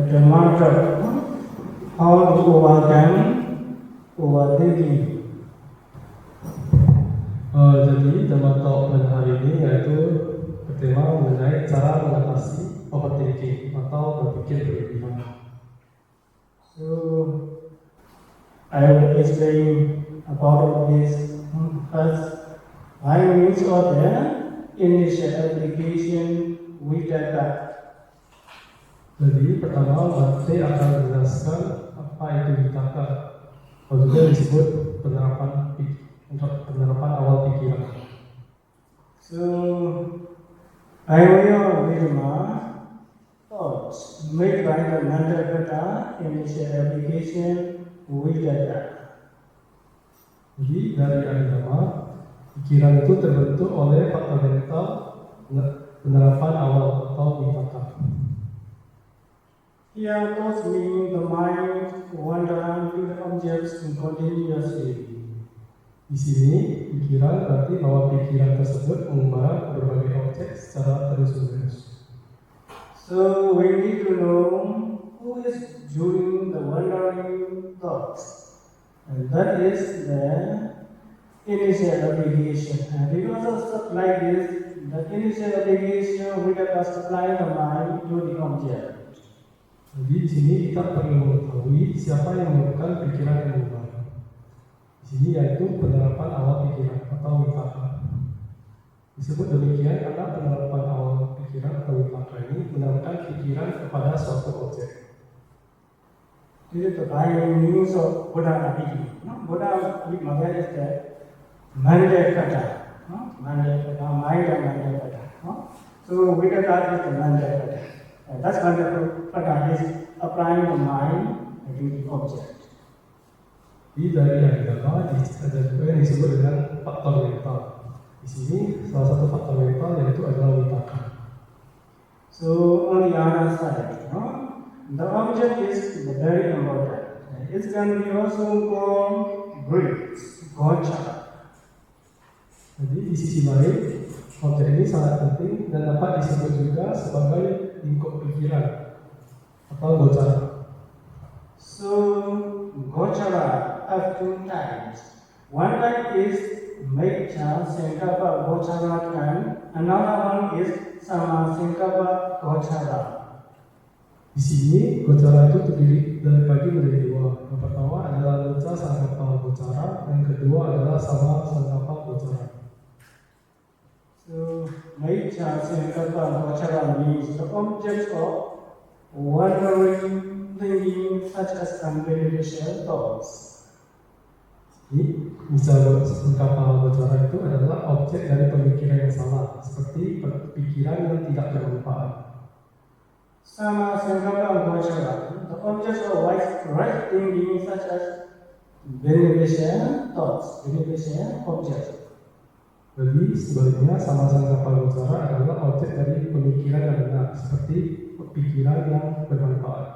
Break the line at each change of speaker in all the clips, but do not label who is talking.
the mantra, how to overcome overthinking.
Jadi tema talk pada hari ini yaitu bertema mengenai cara mengatasi overthinking atau berpikir berlebihan.
So I will explain about this first. I use of the initial application with data.
Jadi pertama nanti akan menjelaskan apa itu ditata, atau juga disebut penerapan awal pikiran.
So I will with my thoughts made by the mental data initial application with data.
Jadi dari agama, pikiran itu terbentuk oleh fakta mental penerapan awal atau ditata.
Here thoughts mean the mind wander to the objects continuously.
Di sini pikiran berarti bahwa pikiran tersebut mengembara ke berbagai objek secara terus-menerus.
So we need to know who is doing the wandering thoughts. And that is the initial application. And because of stuff like this, the initial application we have to supply the mind to the object.
Jadi di sini kita perlu mengetahui siapa yang melakukan pikiran yang mengembara. Di sini yaitu penerapan awal pikiran atau witaka. Disebut demikian karena penerapan awal pikiran atau witaka ini menerapkan pikiran kepada suatu objek.
This is the final news of Buddha Abhidhi. Buddha Abhidhi is the mandate kata. Mandate kata, mind and mandate kata. So Vidaka is the mandate kata. That's mandate kata is applying the mind to the object.
Di dari agama ada juga yang disebut dengan faktor mental. Di sini salah satu faktor mental yaitu adalah witaka.
So on the other side, the object is very important. It can be also called great, gocha.
Jadi di sisi lain, objek ini sangat penting dan dapat disebut juga sebagai lingkup pikiran atau gocara.
So gochara have two types. One type is Mecha Sankapa Gochara and another one is Sama Sankapa Gochara.
Di sini gocara itu terdiri dibagi menjadi dua. Yang pertama adalah mecha sangkapa gocara, yang kedua adalah sama sangkapa gocara.
So Mecha Sankapa Gochara means the objects of wandering thinking such as unbeneficial thoughts.
Jadi misal sangkapa gocara itu adalah objek dari pemikiran yang salah, seperti pikiran yang tidak bermanfaat.
Sama Sankapa Gochara, the objects of right thinking such as beneficial thoughts, beneficial objects.
Jadi sebaliknya sama sangkapa gocara adalah objek dari pemikiran yang benar, seperti pikiran yang bermanfaat.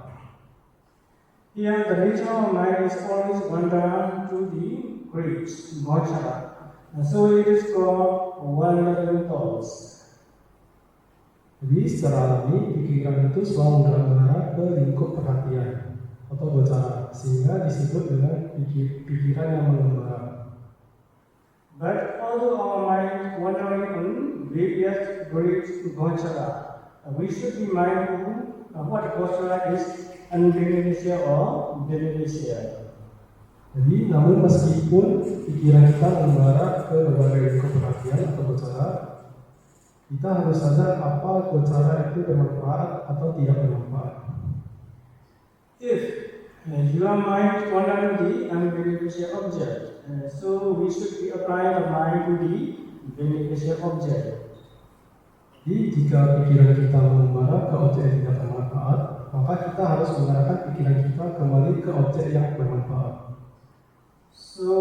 Here the nature of mind is always wander to the great gochara. So it is called wandering thoughts.
Jadi secara alami pikiran itu selalu mengarah ke lingkup perhatian atau gocara, sehingga disebut dengan pikiran yang mengembara.
But although our mind wandering on various great gochara, we should be mindful of what gochara is unbeneficial or beneficial.
Jadi namun meskipun pikiran kita mengarah ke berbagai lingkup perhatian atau gocara, kita harus sadar apa gocara itu bermanfaat atau tidak bermanfaat.
If your mind wandering the unbeneficial object, so we should be applying the mind to the beneficial object.
Jadi jika pikiran kita mengembara ke objek yang tidak bermanfaat, maka kita harus mengarahkan pikiran kita kembali ke objek yang bermanfaat.
So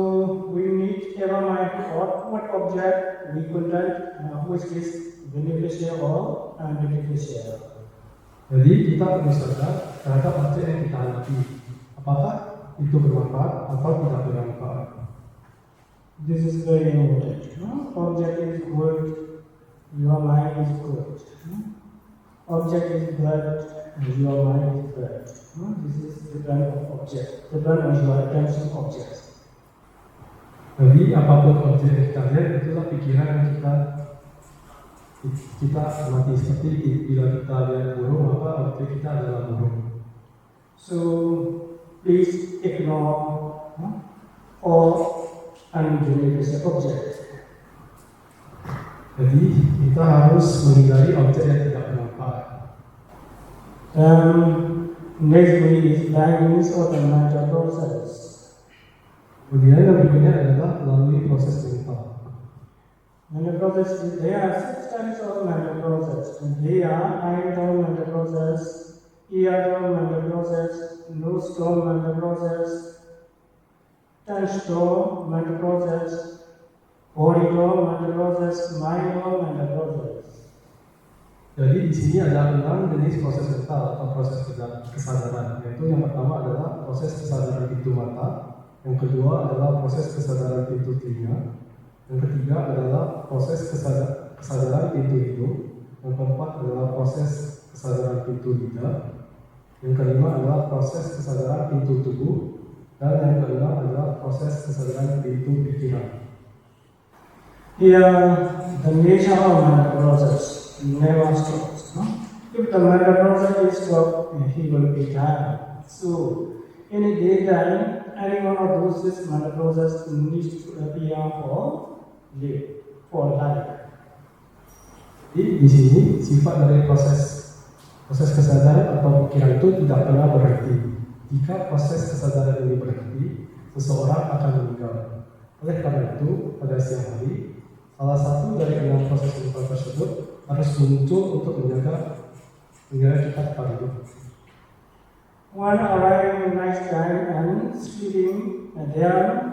we need ever mindful what object we conduct, which is beneficial or unbeneficial.
Jadi kita perlu sadar terhadap objek yang kita hadapi, apakah itu bermanfaat atau tidak bermanfaat.
This is very important. Object is good, your mind is good. Object is bad, your mind is different. This is different of object, different of your attention object.
Jadi apapun objek yang kita lihat itulah pikiran yang kita amati. Seperti bila kita lihat burung, maka objek kita adalah burung.
So please ignore all unbeneficial objects.
Jadi kita harus menghindari objek yang tidak bermanfaat.
Next way is language or the mental process.
Kemudian yang berikutnya adalah melalui proses mental.
Mental process, there are 6 types of mental process. They are eye-tone mental process, ear-tone mental process, nose-tone mental process, touch-tone mental process, body-tone mental process, mind-tone mental process.
Jadi di sini ada 6 jenis proses mental atau proses kesadaran. Yaitu yang pertama adalah proses kesadaran pintu mata, yang kedua adalah proses kesadaran pintu telinga, yang ketiga adalah proses kesadaran pintu hidung, yang keempat adalah proses kesadaran pintu lidah, yang kelima adalah proses kesadaran pintu tubuh, dan yang keenam adalah proses kesadaran pintu pikiran.
Here, the nature of mental process never stops. If the mental process is stopped, he will be tired. So, in a daytime, any one of those mental process needs to appear for life.
Jadi di sini sifat dari proses kesadaran atau pikiran itu tidak pernah berhenti. Jika proses kesadaran ini berhenti, seseorang akan meninggal. Oleh karena itu, pada siang hari, salah satu dari 6 proses mental tersebut harus muncul untuk menjaga kita tetap hidup.
One arriving night time and sleeping, and there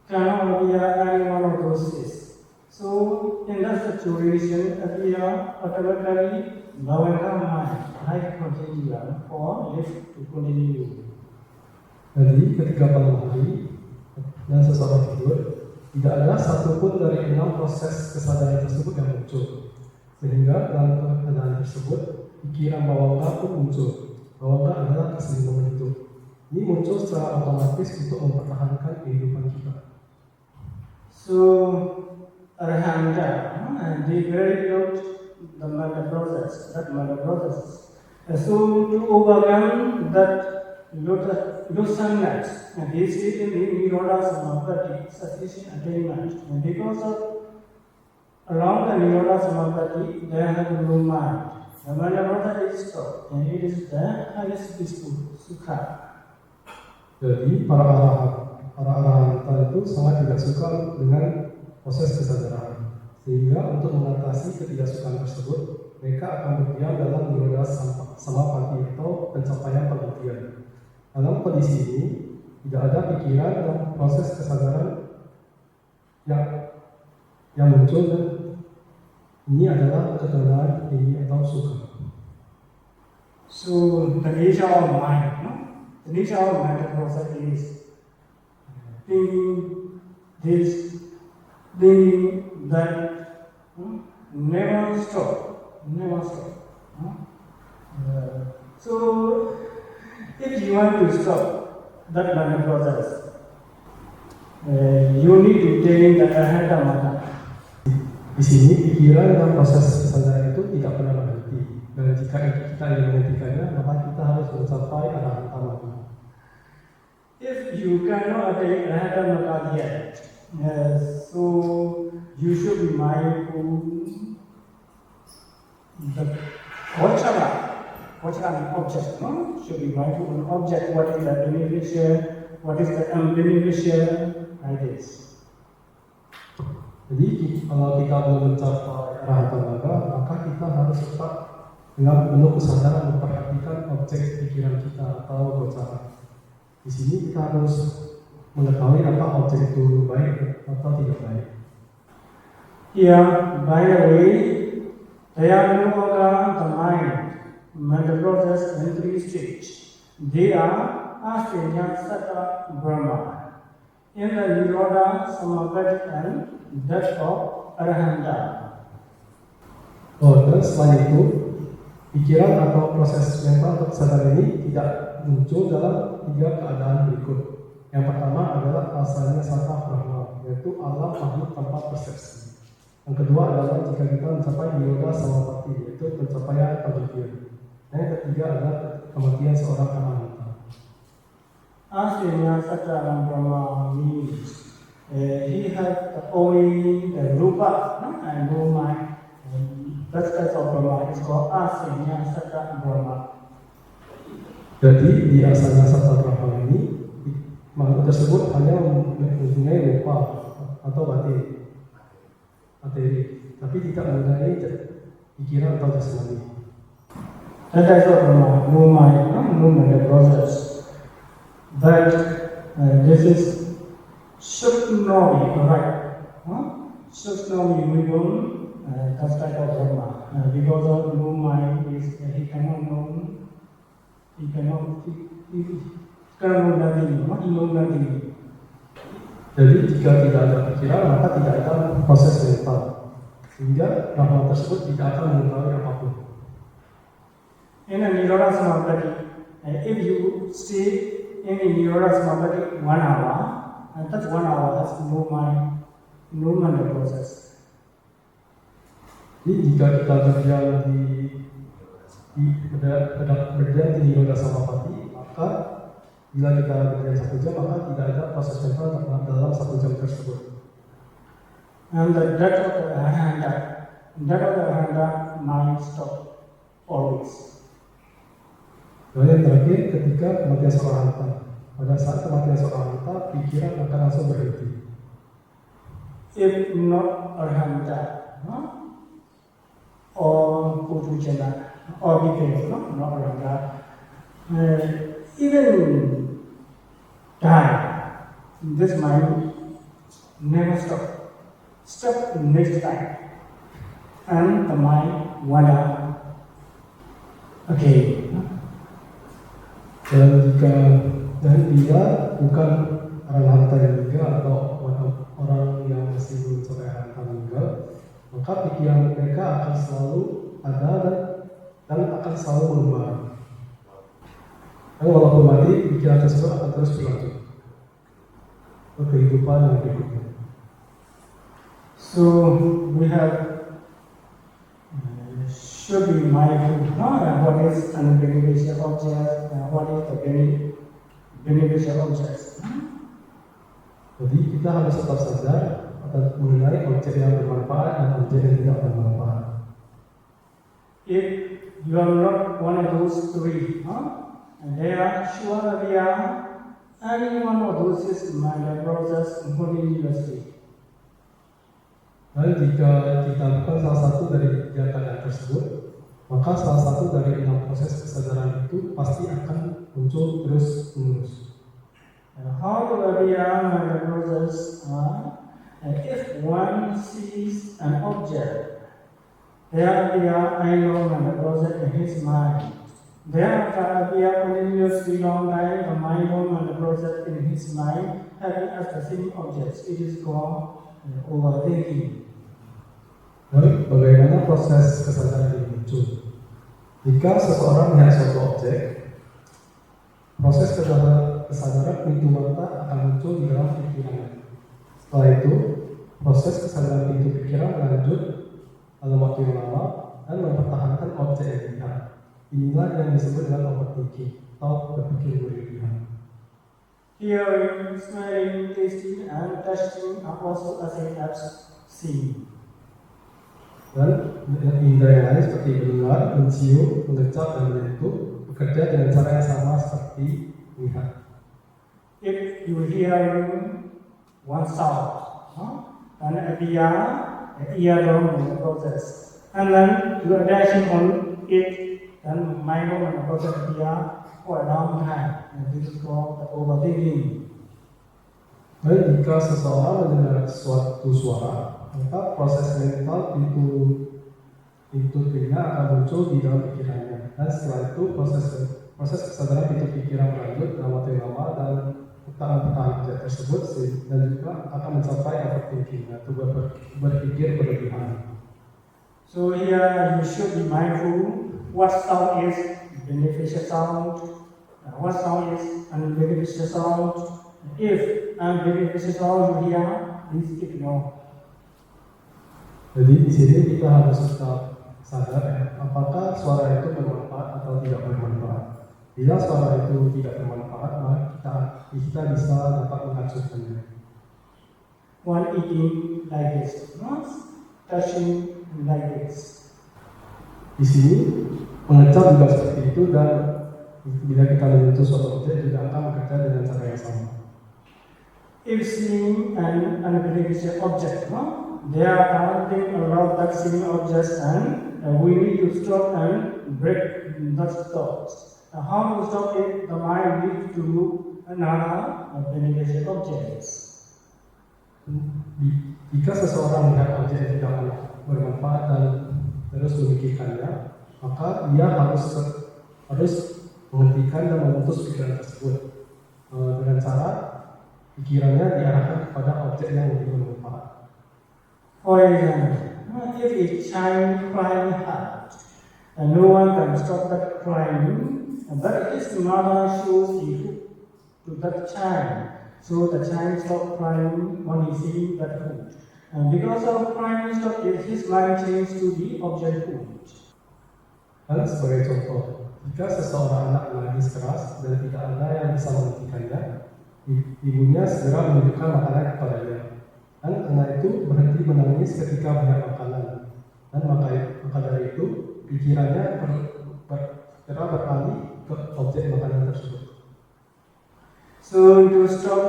cannot appear any one of those days. So, in that situation, appear automatically lower mind, life continuum, or life to continue.
Jadi, ketika malam hari dan seseorang tidur, tidak ada satupun dari 6 proses kesadaran tersebut yang muncul. Sehingga dalam keadaan tersebut, pikiran bawah pun muncul. Bawah adalah keseimbangan hidup. Ini muncul secara otomatis untuk mempertahankan kehidupan kita.
So, Arahanta, and they very good the mental process, that mental process. So, to overcome that looseness, and they sit in the Niroda Samapati, sufficient attainment. And because of along the Niroda Samapati, there have no mind. The mental process is stopped, and it is the highest peaceful sukha.
Jadi para arahan itu sangat tidak suka dengan proses kesadaran, sehingga untuk mengatasi ketidaksukaan tersebut, mereka akan berdiam dalam niroda samapati atau pencapaian pembuktian. Dalam kondisi ini, tidak ada pikiran dan proses kesadaran yang muncul, dan ini adalah ketenangan ini atau sukha.
So the nature of mind, the nature of mental process is thinking this, thinking that, never stop. So if you want to stop that mental process, you need to take the Arahanta Mata.
Di sini pikiran dan proses kesadaran itu tidak pernah berhenti. Dan jika kita ingin menghentikannya, maka kita harus mencapai arahanta mata.
If you cannot attain arahanta mata yet, so you should be mindful the Vachara object, should be mindful on object, what is the beneficial, what is the unbeneficial, like this.
Jadi kalau kita belum mencapai arahanta mata, maka kita harus tetap dengan penuh kesadaran memperhatikan objek pikiran kita atau gocara. Di sini kita harus mengetahui apa objek itu baik atau tidak baik.
Here, by the way, they are no longer the mind, mental process in 3 stages. They are Asya, Sattva, Brahma. In the Niroda, Samapati, and that of Arahanta.
Oh, dan selain itu, Pikiran atau proses mental atau kesadaran ini tidak muncul dalam 3 keadaan berikut. Yang pertama adalah asalnya sattva brahma, yaitu alam makhluk tanpa persepsi. Yang kedua adalah jika kita mencapai niroda samapati, yaitu pencapaian pabudiyaya. Dan yang ketiga adalah kematian seorang ananta.
Aslinya Sattva Brahma means he has only the rupa and no mind. That type of Brahma is called Aslinya Sattva Brahma.
Jadi di asalnya sattva brahma ini makhluk tersebut hanya mempunyai rupa atau batin, materi, tapi tidak mempunyai pikiran atau jasmani.
That type of Brahma, no mind, no mental process. But this is should not be right. Should not be within that type of Brahma. Because of no mind, he cannot know nothing. He knows nothing.
Jadi jika tidak ada pikiran maka tidak ada proses mental, sehingga Brahma tersebut tidak akan mengetahui apapun.
In a Niroda Samapati, if you stay in a Niroda Samapati 1 hour, and that 1 hour has no mind, no mental process.
Jadi jika kita berdiam di Niroda Samapati, maka bila kita berdiam 1 jam maka tidak ada proses mental dalam 1 jam tersebut.
And that of the Arhanta mind stop always.
Dan yang terakhir ketika kematian seorang hanta. Pada saat kematian seorang hanta, pikiran akan langsung berhenti.
If not Arhanta, or Putujana, or Bhikkhus, not Arhanta, even die, this mind never stop. Stop next time, and the mind wander again.
Dan dia bukan orang hanta yang meninggal atau orang yang masih belum sampai hanta meninggal, maka pikiran mereka akan selalu ada dan akan selalu berubah. Dan walaupun mati, pikiran tersebut akan terus berlanjut ke kehidupan yang berikutnya.
So we have should be mindful what is an beneficial object and what is the beneficial objects.
Jadi kita harus tetap sadar mengenai objek yang bermanfaat dan objek yang tidak bermanfaat.
If you are not one of those 3, and there are sure there are any one of those is mind process continuously.
Dan jika kita bukan salah satu dari 3 keadaan tersebut, maka salah satu dari 6 proses kesadaran itu pasti akan muncul terus menerus.
How to appear mind process? If one sees an object, there appear I know mind process in his mind. Thereafter appear continuously long time the mind know mind process in his mind having as the same objects. It is called overthinking.
Lalu bagaimana proses kesadaran ini muncul? Jika seseorang melihat suatu objek, proses kesadaran pintu mata akan muncul di dalam pikirannya. Setelah itu, proses kesadaran pintu pikiran berlanjut dalam waktu yang lama dan mempertahankan objek yang dilihat. Inilah yang disebut dengan overthinking atau berpikir berlebihan.
Hearing, smelling, tasting, and touching are also the same as seeing.
Dan indera yang lain seperti mendengar, mencium, mengecap, dan menyentuh bekerja dengan cara yang sama seperti melihat.
If you hear one sound, and appear eardrum in the process, and then you are dashing on it, then mind and the process appear for a long time, and this is called the overthinking.
Dan jika seseorang mendengar suatu suara, maka proses mental pintu telinga akan muncul di dalam pikirannya. Dan setelah itu proses kesadaran pintu pikiran berlanjut dalam waktu yang lama dan pertahanan objek tersebut dan juga akan mencapai overthinking atau berpikir berlebihan.
So here you should be mindful what sound is beneficial sound, what sound is unbeneficial sound. If unbeneficial sound you hear, please ignore.
Jadi di sini kita harus tetap sadar ya, apakah suara itu bermanfaat atau tidak bermanfaat. Bila suara itu tidak bermanfaat, maka kita bisa dapat menghancurkannya.
One eating like this, not touching like this.
Di sini mengecap juga seperti itu, dan bila kita menyentuh suatu objek juga akan bekerja dengan cara yang sama.
If seeing an unbeneficial object, there are things around that seeing objects, and we need to stop and break that thoughts. How to stop it? The mind leads to another beneficial objects.
Jika seseorang melihat objek yang tidak bermanfaat dan terus memikirkannya, maka dia harus menghentikan dan memutus pikiran tersebut dengan cara pikirannya diarahkan kepada objek yang lebih bermanfaat.
For example, if a child crying hard, and no one can stop that crying, but his mother shows the food to that child, so the child stops crying when he sees that food. And because of crying stop, his mind changes to the object food.
Dan sebagai contoh, jika seseorang anak menangis keras dan tidak ada yang bisa menghentikannya, ibunya segera menunjukkan makanan kepadanya, dan karena itu berhenti menangis ketika melihat makanan, dan maka dari itu pikirannya segera beralih ke objek makanan tersebut.
So to stop,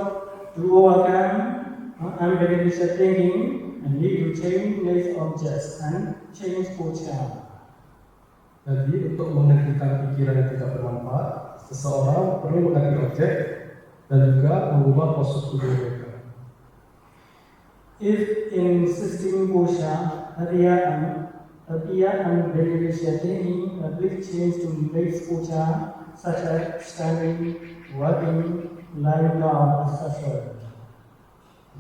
to overcome unbeneficial thinking, and need to change these objects and change posture.
Jadi untuk menghentikan pikiran yang tidak bermanfaat, seseorang perlu mengganti objek dan juga mengubah postur tubuh mereka.
If in existing posture appear unbeneficial thinking, please change to next posture such as standing, walking, lying down, etc.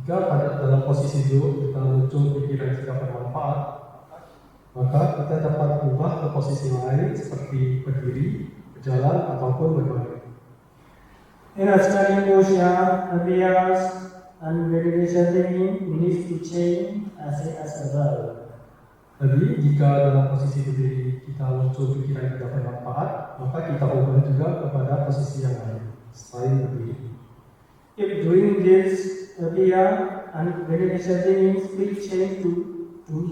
Jika dalam posisi duduk kita muncul pikiran yang tidak bermanfaat, maka kita dapat berubah ke posisi lain seperti berdiri, berjalan, ataupun berbaring.
In a standing posture appears unbeneficial thinking needs to change as well.
Jadi jika dalam posisi berdiri kita muncul pikiran yang tidak bermanfaat, maka kita ubah juga kepada posisi yang lain selain berdiri.
If doing this appear unbeneficial things, please change to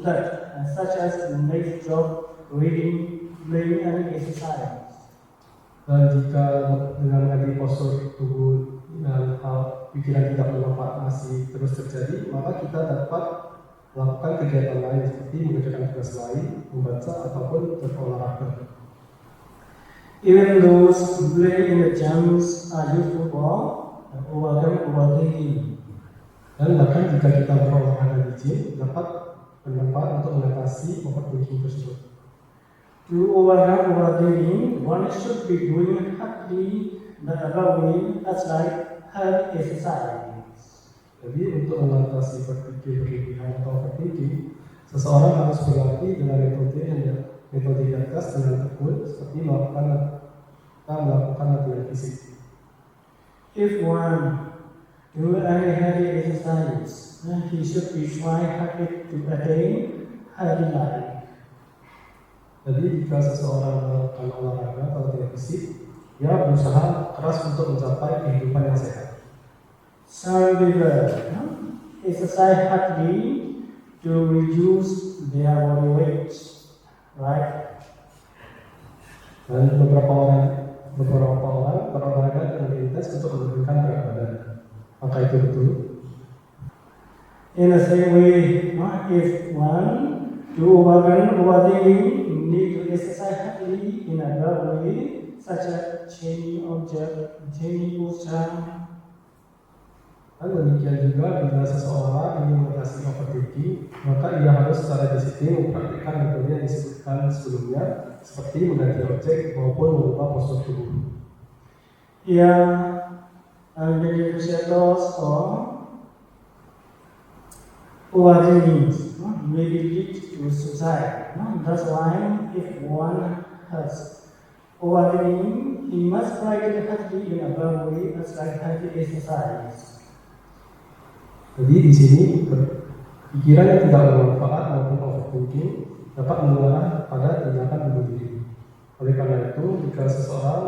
that, such as next job, reading, playing, and exercise.
Dan jika dengan mengganti postur tubuh dan hal pikiran tidak bermanfaat masih terus terjadi, maka kita dapat melakukan kegiatan lain seperti mengerjakan tugas lain, membaca, ataupun berolahraga.
Even those playing in the gyms are useful for overthinking.
Dan bahkan jika kita berolahraga di gym, dapat bermanfaat untuk mengatasi overthinking tersebut.
To overcome overthinking, one should be doing hardly the above way, as like health exercise.
Jadi untuk mengatasi berpikir berlebihan atau overthinking, seseorang harus berlatih dengan metode di atas dengan tekun, seperti melakukan latihan fisik.
If one do any healthy exercise, he should be trying hard to attain healthy life.
Jadi jika seseorang melakukan olahraga atau latihan fisik, dia berusaha keras untuk mencapai kehidupan yang sehat.
Some people exercise hardly to reduce their body weight, right?
Dan beberapa orang berolahraga dengan intens untuk menurunkan berat badan. Maka itu betul.
In the same way, if one to overcome overthinking, need to exercise hardly in a good way, such as changing object, changing posture.
Dan demikian juga bila seseorang ingin mengatasi overthinking, maka ia harus secara disiplin mempraktikkan metode yang disebutkan sebelumnya, seperti mengganti objek maupun mengubah postur tubuh.
Unbeneficial thoughts or overthinking may lead to suicide. That's why if one has overthinking, he must practice hati in a way as like hati exercise.
Jadi di sini pikiran yang tidak bermanfaat maupun overthinking dapat mengarah pada tindakan bunuh diri. Oleh karena itu, jika seseorang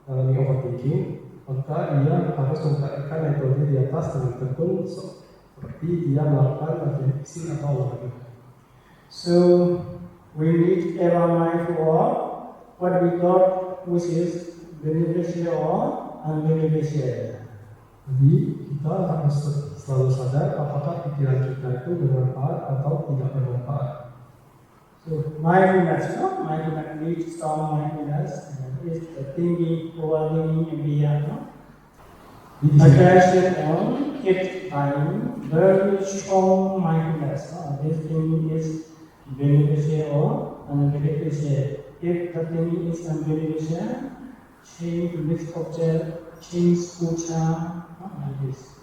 mengalami overthinking, maka ia harus mempraktikkan metode di atas dengan tekun seperti dia melakukan latihan fisik atau olahraga.
So we need ever mindful of what we thought which is beneficial or unbeneficial.
Jadi kita harus selalu sadar apakah pikiran kita itu bermanfaat atau tidak bermanfaat.
So mindfulness, mindfulness needs strong mindfulness. Is the thinking, overthinking, and beyond. Attention on it by very strong mindfulness. This thinking is beneficial or unbeneficial. If the thinking is unbeneficial, change the next object, change puja, like this.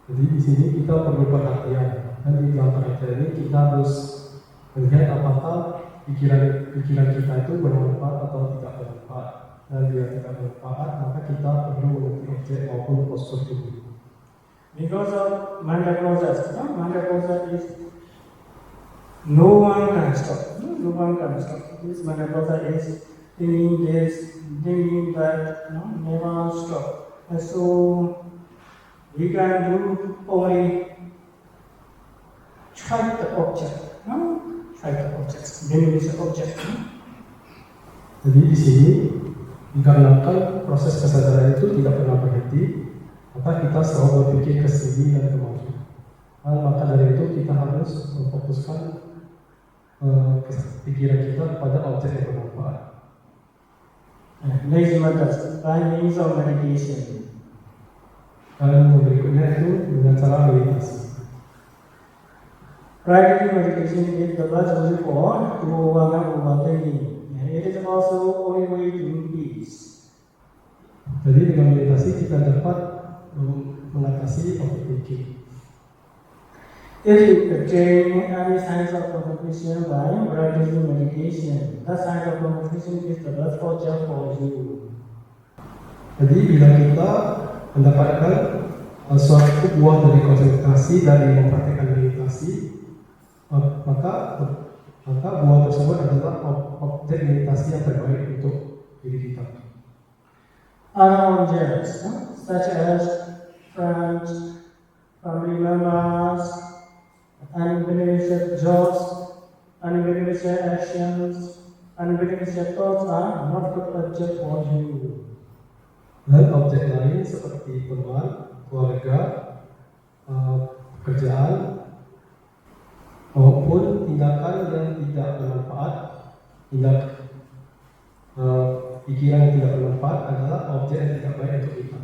Jadi di sini kita perlu perhatian, dan di dalam perhatian ini kita harus melihat apakah pikiran kita itu bermanfaat atau tidak bermanfaat. Dan bila tidak bermanfaat, maka kita perlu mengerti objek maupun postur tubuh.
Because of mental process, mental process is no one can stop. No one can stop. This mental process is thinking this, thinking that, never stop. And so we can do only try the object, try the object, beneficial object.
Jadi di sini dikarenakan proses kesadaran itu tidak pernah berhenti, maka kita selalu berpikir ke sini dan kemari. Maka dari itu kita harus memfokuskan pikiran kita pada objek yang bermanfaat.
Next method, by means of meditation.
Dan berikutnya itu dengan cara meditasi.
Practicing meditation is the best way for to overcome overthinking. It is also only way to peace.
Jadi dengan meditasi kita dapat mengatasi overthinking.
If you attain any signs of concentration by practicing meditation, that sign of concentration is the best object for you.
Jadi bila kita mendapatkan suatu buah dari konsentrasi dari mempraktikkan meditasi, maka buah tersebut adalah objek meditasi yang terbaik untuk diri kita.
Other objects, such as friends, family members, unbeneficial jobs, unbeneficial actions, unbeneficial thoughts are not good object for you.
Dan objek lain seperti teman, keluarga, pekerjaan, maupun tindakan yang tidak bermanfaat, pikiran yang tidak bermanfaat adalah objek yang tidak baik untuk kita.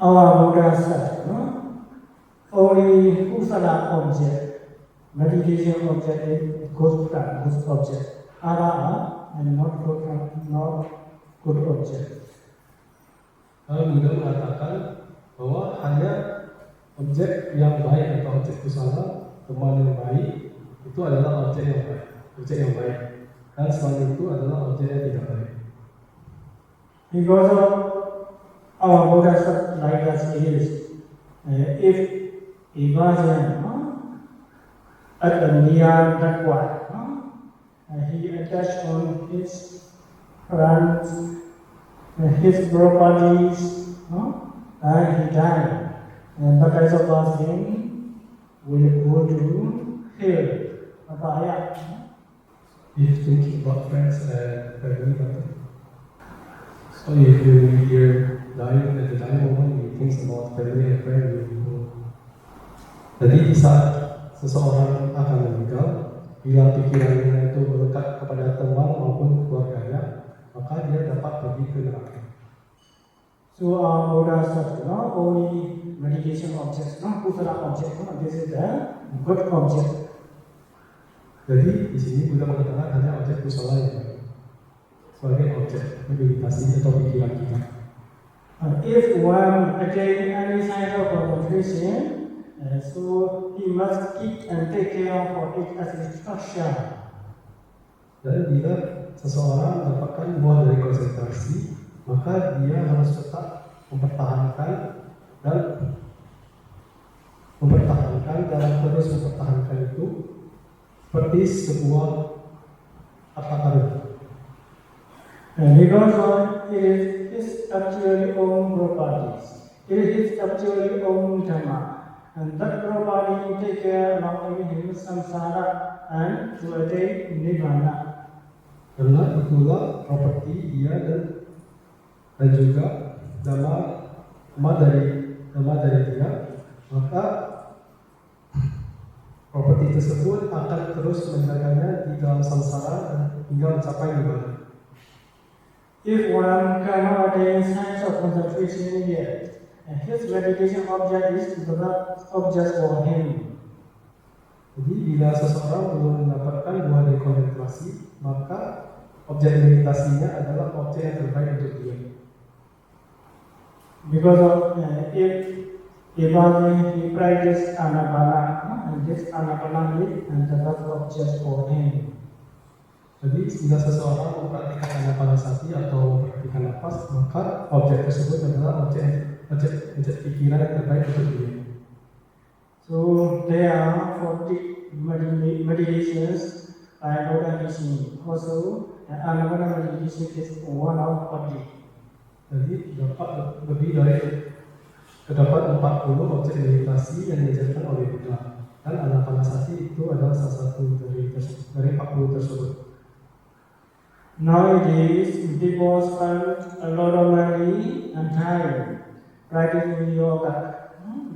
Our Buddha said, only kusala object, meditation object is good object. Other are not good object.
Lalu Buddha mengatakan bahwa hanya objek yang baik atau objek kusala, teman yang baik, itu adalah objek yang baik. Dan selain itu adalah objek yang tidak baik.
Because of our Buddha said like us is, if a person at the near that one, he attached on his friends, his properties, and he died. And that kind of person will go to hell, Abhaya.
If thinking about friends and family, so if you're dying at the dying moment, you think about family and friends. Jadi di saat seseorang akan meninggal, bila pikirannya itu melekat kepada teman maupun keluarganya, maka dia dapat pergi ke neraka.
So our Buddha said, only meditation objects, kusala object, this is the good object.
Jadi di sini Buddha mengatakan hanya objek kusala yang baik sebagai objek meditasi atau pikiran kita.
If one attain any sign of concentration, so he must keep and take care for it as instruction.
Dan bila seseorang mendapatkan buah dari konsentrasi, maka dia harus tetap mempertahankan dan terus mempertahankan itu seperti sebuah harta karun.
Because of it is his actually own properties. It is his actually own dharma. And that property take care not only him samsara and to attain nirvana.
Karena itulah properti dia dan juga dhamma dari dia, maka properti tersebut akan terus menjaganya di dalam samsara dan hingga mencapai nirvana.
If one cannot attain science of concentration yet, his meditation object is not object for him.
Jadi bila seseorang belum mendapatkan buah dari konsentrasi, maka objek meditasinya adalah objek yang terbaik untuk dia.
Because of he practice anapana, and this anapana is and the object for him.
Jadi bila seseorang mempraktikkan anapanasati atau mempraktikkan nafas, maka objek tersebut adalah objek pikiran yang terbaik untuk dia.
So there are 40 meditations by Buddha teaching. Also, anapana meditation is one of 40.
Jadi terdapat 40 objek meditasi yang diajarkan oleh Buddha, dan anapanasati itu adalah salah satu dari 40 tersebut.
Nowadays, people spend a lot of money and time practicing yoga,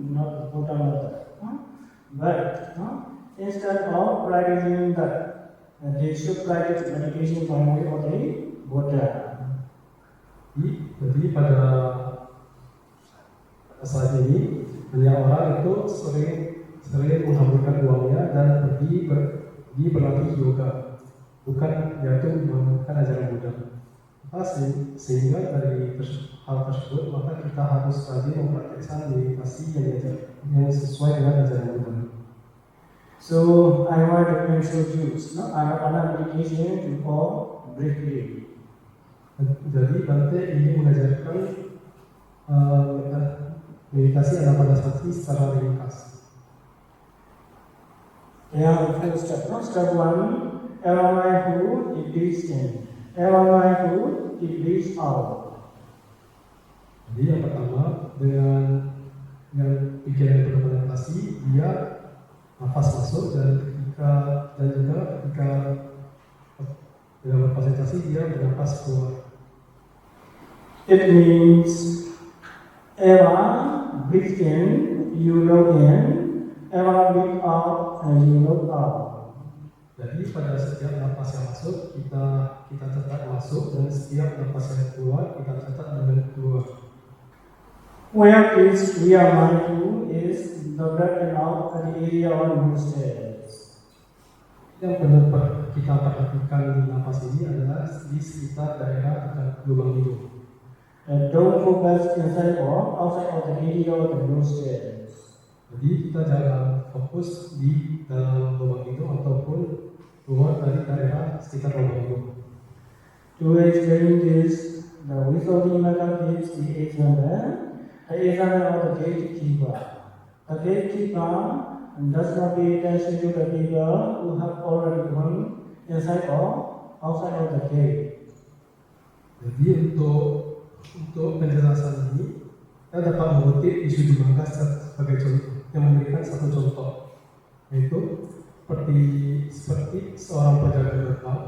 not Buddha method. But instead of practicing that, they should practice meditation by way of the Buddha.
Jadi pada saat ini banyak orang itu sering menghamburkan uangnya dan pergi berlatih yoga, bukan yaitu menggunakan ajaran Buddha. Sehingga dari hal tersebut maka kita harus rajin mempraktikkan meditasi yang sesuai dengan ajaran Buddha.
So I want to introduce anapana meditation to all briefly.
Jadi Bante ingin mengajarkan meditasi anapanasati secara ringkas.
Yeah, first step. Step 1, ever mindful, it breathes in. Ever mindful, it breathes out.
Jadi yang pertama dengan pikiran berkonsentrasi, dia nafas masuk dan juga ketika dalam berkonsentrasi dia bernafas keluar.
It means ever breathe in, you look in, ever breathe out, and you look out.
Jadi pada setiap nafas yang masuk kita tetap masuk, dan setiap nafas yang keluar kita tetap dengan keluar.
Where is we are mindful is the breath and out at the area of nostrils.
Yang perlu kita perhatikan di nafas ini adalah di sekitar daerah dekat lubang hidung.
Don't focus inside or outside of the area of the nostrils.
Jadi kita jangan fokus di dalam lubang hidung ataupun keluar dari daerah sekitar lubang hidung.
To explain this, the Visuddhimagga gives the example of the gatekeeper. The gatekeeper does not pay attention to the people who have already gone inside or outside of the gate.
Jadi untuk penjelasan ini kita dapat mengutip Visuddhimagga sebagai contoh yang memberikan satu contoh, yaitu seperti seorang penjaga gerbang.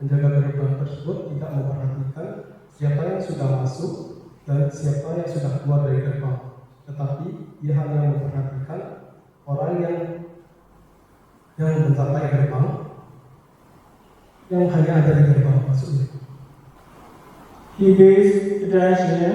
Penjaga gerbang tersebut tidak memperhatikan siapa yang sudah masuk dan siapa yang sudah keluar dari gerbang, tetapi dia hanya memperhatikan orang yang mencapai gerbang, yang hanya ada di gerbang maksudnya.
He pays attention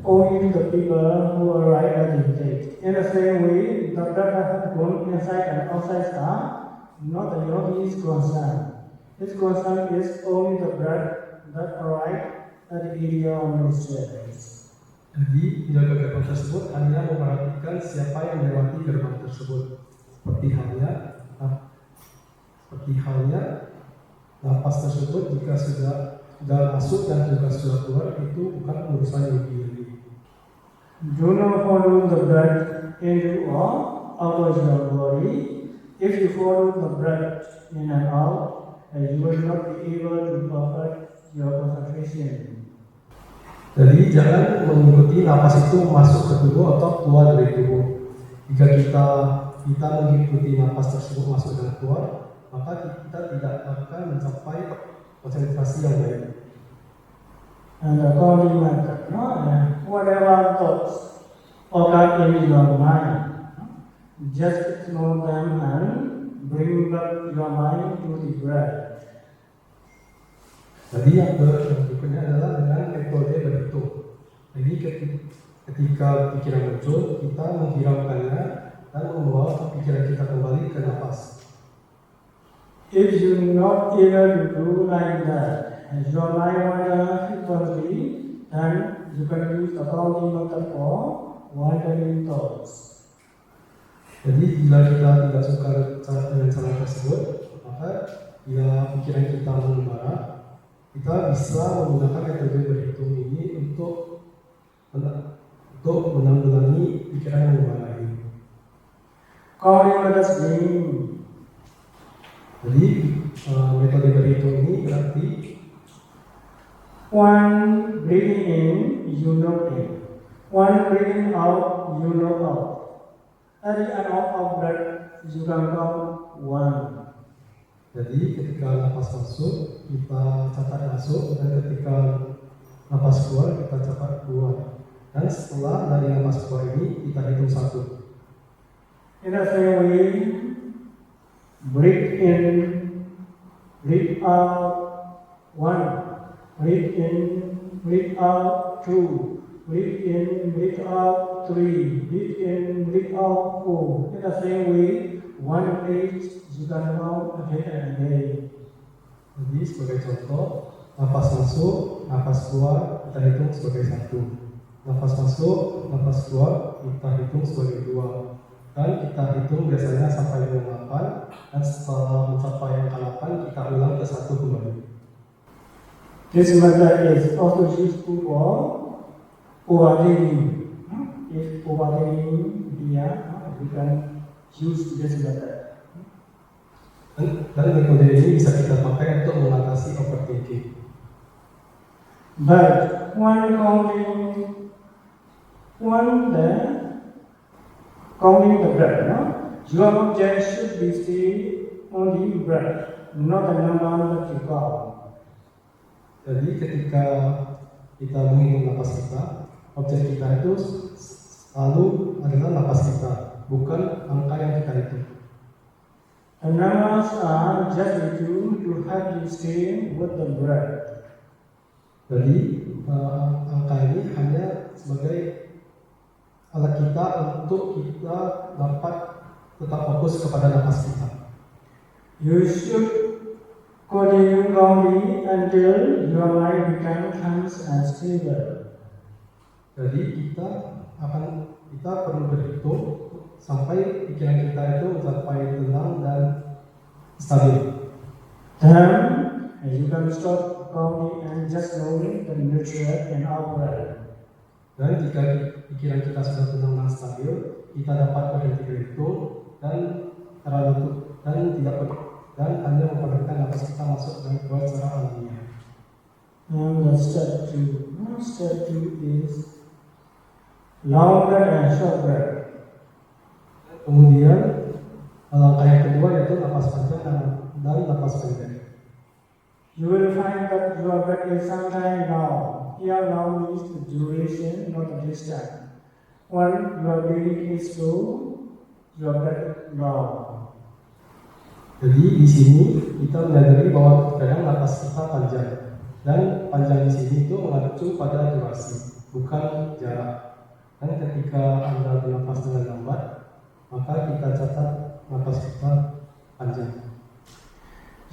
only to the people who arrive at the gate. In the same way, the brother has gone inside and outside are not the yogi's concern. His concern is only the breath that arrive at the area of nostrils.
Jadi penjaga gerbang tersebut hanya memperhatikan siapa yang melewati gerbang tersebut, seperti halnya Napas tersebut jika sudah masuk dan juga sudah keluar itu bukan urusan yogi.
Do not follow the breath into or out of your body. If you follow the breath in and out, you will not be able to perfect your concentration.
Jadi jangan mengikuti napas itu masuk ke tubuh atau keluar dari tubuh. Jika kita mengikuti napas tersebut masuk dan keluar, maka kita tidak akan mencapai konsentrasi yang baik.
And according to whatever thoughts occur in your mind, just ignore them and bring back your mind to the breath.
Jadi yang berikutnya adalah dengan metode berhitung. Jadi ketika pikiran muncul, kita menghiraukannya dan membawa pikiran kita kembali ke nafas.
If you not able to do like that, your mind wanders frequently, then you can use the counting method for wandering thoughts.
Jadi bila kita tidak suka dengan cara tersebut, maka bila pikiran kita mengembara, kita bisa menggunakan metode berhitung ini untuk menanggulangi pikiran yang mengembara ini.
Counting methods mean
Jadi metode berhitung ini berarti
one breathing in, you know in. One breathing out, you know out. At the end of breath, you can count one.
Jadi ketika nafas masuk, kita catat masuk, dan ketika nafas keluar, kita catat keluar. Dan setelah dari nafas keluar ini, kita hitung satu.
In the same way, breathe in, breathe out, one. Breathe in, breathe out, two. Breathe in, breathe out, three. Breathe in, breathe out, four. In the same way, one page you can count again and again.
Jadi sebagai contoh, nafas masuk, nafas keluar, kita hitung sebagai satu. Nafas masuk, nafas keluar, kita hitung sebagai dua. Dan kita hitung biasanya sampai dengan 8, dan setelah mencapai angka 8, kita ulang ke 1 kembali.
This method is also useful for overthinking. If overthinking here, you can use this method.
Dan metode ini bisa kita pakai untuk mengatasi overthinking.
But counting the breath, no? Your object should be still on the breath, not the number that you count.
Jadi ketika kita menghitung nafas kita, objek kita itu selalu adalah nafas kita, bukan angka yang kita hitung.
The numbers are just a tool to help you stay with the breath.
Jadi angka ini hanya sebagai alat kita untuk kita dapat tetap fokus kepada nafas kita.
You should continue counting until your mind becomes calm and stable.
Jadi kita perlu berhitung sampai pikiran kita itu mencapai tenang dan stabil.
Then you can stop counting and just know the neutral and out-breath.
Dan jika pikiran kita sudah tenang dan stabil, kita dapat berhenti berhitung dan hanya memperhatikan nafas kita masuk dan keluar secara alamiah.
And the step 2. Step 2 is long breath and short breath.
Kemudian langkah yang kedua yaitu nafas panjang dan nafas pendek.
You will find that your breath is sometimes long. Here long means the duration, not the distance. When your breathing is slow, your breath is long.
Jadi di sini kita menyadari bahwa kadang nafas kita panjang, dan panjang di sini itu mengacu pada durasi, bukan jarak. Dan ketika Anda bernafas dengan lambat, maka kita catat nafas kita panjang.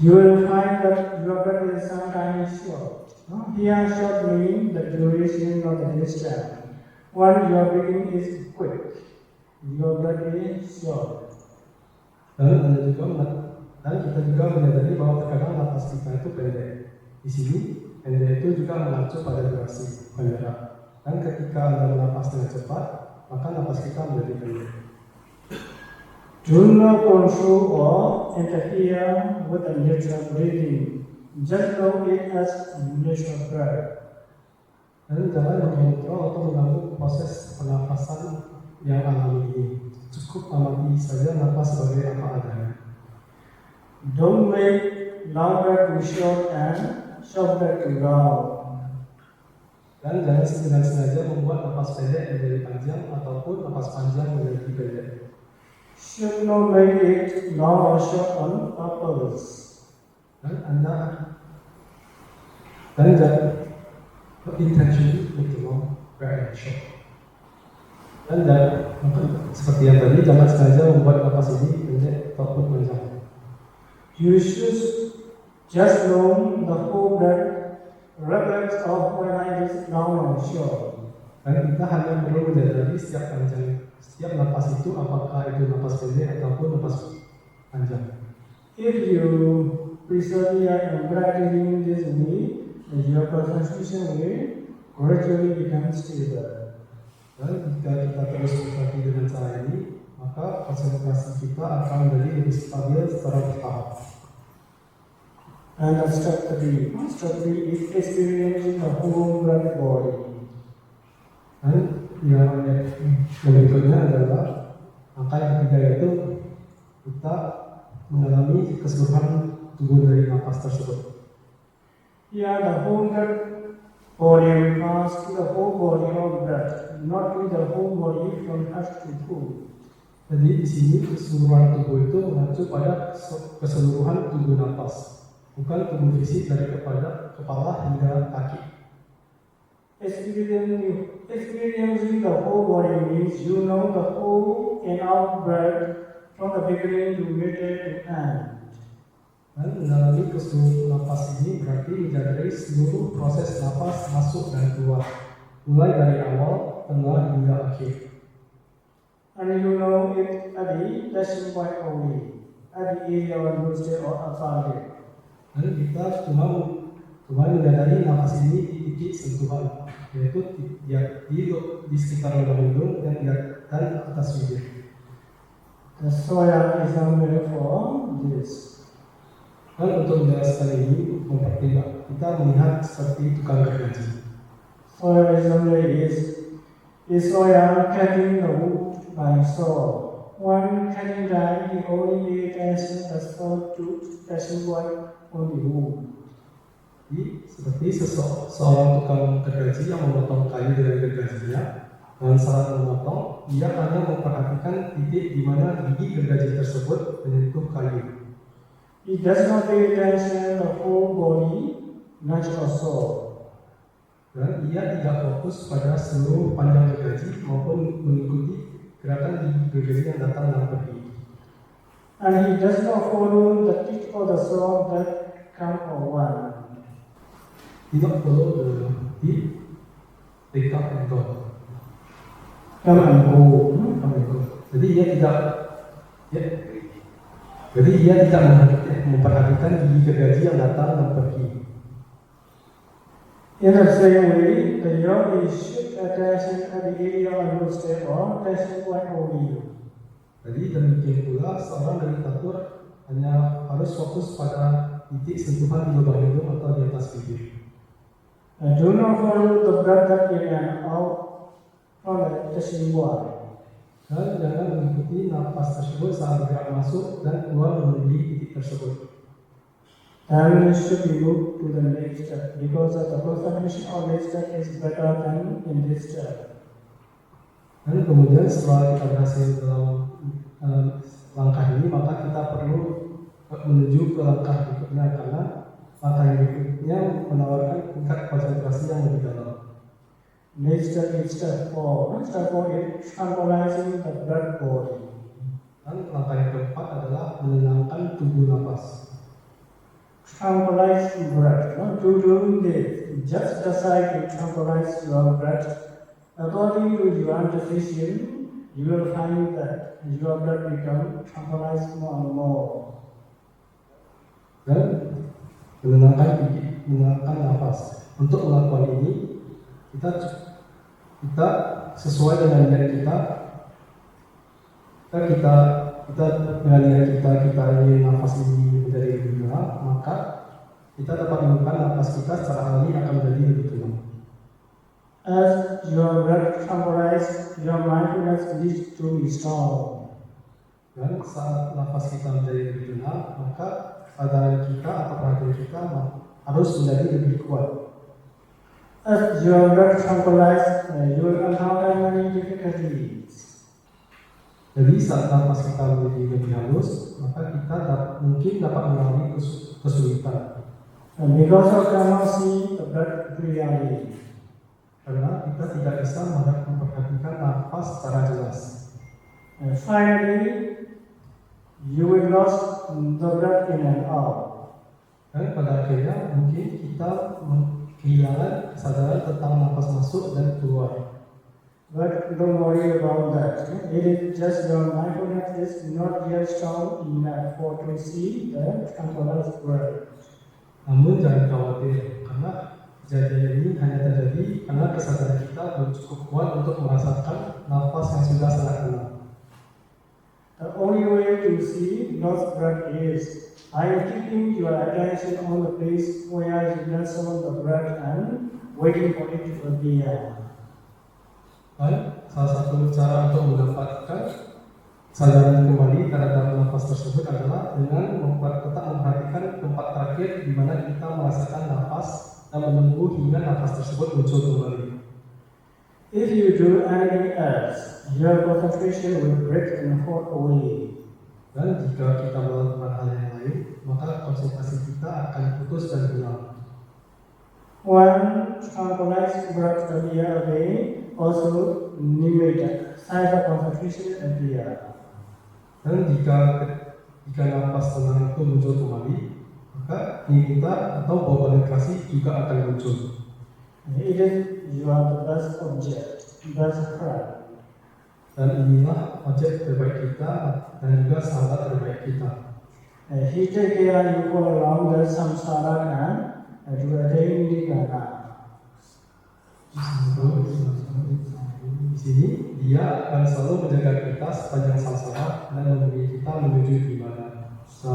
You will find that your breath is sometimes short. Here short means the duration, not the distance. When your breathing is quick, your breath is short.
Dan Anda juga Dan kita juga menyadari bahwa terkadang napas kita itu pendek. Di sini, pendek itu juga mengacu pada durasi penjara. Dan ketika Anda bernapas dengan cepat, maka napas kita menjadi pendek.
Do not control or interfere with the natural breathing. Just know it as natural breath.
Dan jangan mengontrol atau mengganggu proses pernapasan yang alami ini. Cukup amati saja napas sebagai apa adanya.
Don't make long breath too short and short breath too long.
Dan jangan dengan sengaja membuat napas pendek menjadi panjang ataupun napas panjang menjadi pendek.
Should not make it long or short on purpose.
Dan jangan intentionally make it long, very short. Dan seperti yang tadi, jangan sengaja membuat napas ini pendek ataupun panjang.
You should just know the whole breath, regardless of whether it is long or short.
Dan kita hanya perlu menyadari setiap napas itu apakah itu napas pendek ataupun napas panjang.
If you persevere in practicing this way, your concentration will gradually become stable.
Dan jika kita terus berlatih dengan cara ini, maka konsentrasi kita akan menjadi lebih stabil secara bertahap.
And step 3 is experiencing the whole breath body.
Dan yang berikutnya adalah angka yang ketiga, yaitu kita mengalami keseluruhan tubuh dari napas tersebut.
Here the whole breath body refers to the whole body of breath, not to the whole body from head to toe.
Jadi di sini keseluruhan tubuh itu mengacu pada keseluruhan tubuh napas, bukan tubuh fisik dari kepala hingga kaki.
Experiencing the whole body means you know the whole and out breath from the beginning to middle to end.
Dan mengalami keseluruhan napas ini berarti menyadari seluruh proses napas masuk dan keluar, mulai dari awal, tengah hingga akhir.
And you know it at the touching point only, at the area of nostril or upper lip.
Dan kita cuma menyadari napas ini di titik sentuhan, yaitu di sekitar lubang hidung dan atas bibir.
The soil is a metaphor for this.
Dan untuk menjelaskan ini, kita melihat seperti tukang gergaji.
Soilism is soil cutting the wood by saw. When cutting down, he only pay attention the saw to touching point on the wood.
Jadi, seperti seorang tukang gergaji yang memotong kayu dari gergajinya, dengan saat memotong, dia hanya memperhatikan titik di mana gigi gergaji tersebut menyentuh kayu.
He does not pay attention the whole body, not or saw.
Dan ia tidak fokus pada seluruh panjang gergaji maupun mengikuti gerakan gigi gergaji yang datang dan pergi.
And he does not follow the tip of the saw that come or one.
Tidak follow the take up and go.
Come and go.
Jadi ia tidak memperhatikan gigi gergaji yang datang dan pergi.
In the same way, the yogi should attention at the area of nostril or touching point only.
Jadi demikian pula seorang meditator hanya harus fokus pada titik sentuhan di lubang hidung atau di atas bibir.
Do not follow the breath in and out from the touching point.
Dan jangan mengikuti napas tersebut saat bergerak masuk dan keluar melalui titik tersebut.
Then should be moved to the next step because the concentration of next step is better than in this step.
Dan kemudian setelah kita berhasil dalam langkah ini, maka kita perlu menuju ke langkah berikutnya, karena langkah yang berikutnya menawarkan tingkat konsentrasi yang lebih dalam.
Next step is step 4. Step 4 is tranquilizing the blood body.
Dan langkah yang keempat adalah menenangkan tubuh napas.
Tranquilize breath. To do this, just decide to tranquilize your breath. According to your decision, you will find that your blood becomes tranquilized more and more.
dan menenangkan nafas. Untuk melakukan ini kita sesuai dengan niat kita dengan niat kita ingin nafas ini menjadi lebih tenang, maka kita dapat menemukan nafas kita secara alami akan menjadi lebih tenang.
As your breath tranquilizes, your mindfulness needs to be strong.
Dan saat nafas kita menjadi lebih tenang, maka kesadaran kita atau perhatian kita harus menjadi lebih kuat.
As your breath tranquilizes, you will encounter many difficulties.
Jadi saat nafas kita menjadi lebih halus, maka kita mungkin dapat mengalami kesulitan.
And because of cannot see the breath clearly.
Karena kita tidak bisa memperhatikan nafas secara jelas.
And finally, you will lose the breath in and out.
Dan pada akhirnya mungkin kita kehilangan kesadaran tentang nafas masuk dan keluar.
But don't worry about that. It is just your mindfulness is not yet strong enough for to see the tranquilized breath.
Namun jangan khawatir, karena kejadian ini hanya terjadi karena kesadaran kita belum cukup kuat untuk merasakan nafas yang sudah sangat tenang.
The only way to see lost breath is by keeping your attention on the place where you nestle the breath and waiting for it to appear.
Dan salah satu cara untuk mendapatkan kesadaran kembali terhadap nafas tersebut adalah dengan memperhatikan tempat terakhir di mana kita merasakan nafas dan menunggu hingga nafas tersebut muncul kembali.
If you do anything else, your concentration will break and fall away.
Dan jika kita melakukan hal yang lain, maka konsentrasi kita akan putus dan hilang.
When tranquilized breath appear again, also nimate, cyber concentration appear.
Dan jika nafas tenang itu muncul kembali, maka nimita atau bau konsentrasi juga akan muncul.
It is you are the best object, best friend.
Dan inilah objek terbaik kita dan juga sahabat terbaik kita.
He take care you for along the samsara and to attain nirvana.
Di sini dia akan selalu menjaga kita sepanjang samsara dan membimbing kita menuju nirvana. So